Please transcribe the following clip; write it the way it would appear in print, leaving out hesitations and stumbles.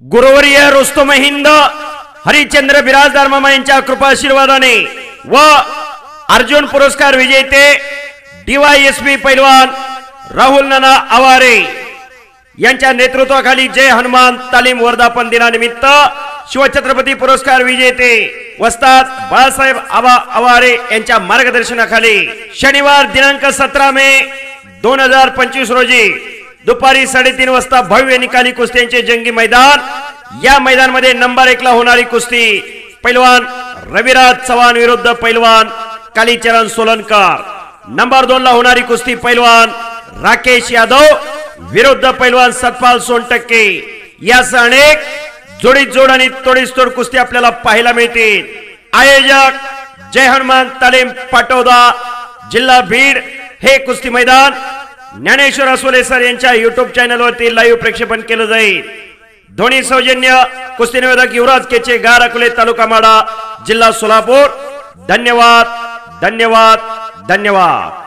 गुरुवर्य रुस्तम हिंद हरिचंद्र बिराजदार मामा यांच्या कृपा आशीर्वादाने व अर्जुन पुरस्कार विजेते डीवायएसपी पैलवान राहुल नाना आवारे यांच्या नेतृत्वाखाली जय हनुमान तालीम वर्धापन दिनानिमित्त शिवछत्रपती पुरस्कार विजेते वस्ताद बाळासाहेब आबा आवारे यांच्या मार्गदर्शनाखाली शनिवार दिनांक 17 मे 2025 रोजी दुपारी 3:30 वाजता भव्य निकाली कुस्त्यांचे जंगी मैदान। या मैदानामध्ये नंबर 1 ला होणारी कुस्ती पैलवान रविराज चव्हाण विरुद्ध पैलवान कालीचरण सोलनकर, नंबर 2 ला होणारी कुस्ती पैलवान राकेश यादव विरुद्ध पैलवान सतपाल सोनटक्के। यासह अनेक जोडी जोड आणि तोडीसतोड कुस्ती आपल्याला पाहायला मिळतील। आयोजक जय हनुमान तालीम पाटोदा जिल्हा बीड। हे कुस्ती मैदान ज्ञानेश्वर असोले सर यांच्या YouTube चॅनल वरती लाईव्ह प्रक्षेपण केले जाईल। ध्वनी सौजन्य कुस्ती निवेदक युवराज केचे, गार अकोले, तालुका माडा, जिल्हा सोलापूर। धन्यवाद धन्यवाद धन्यवाद।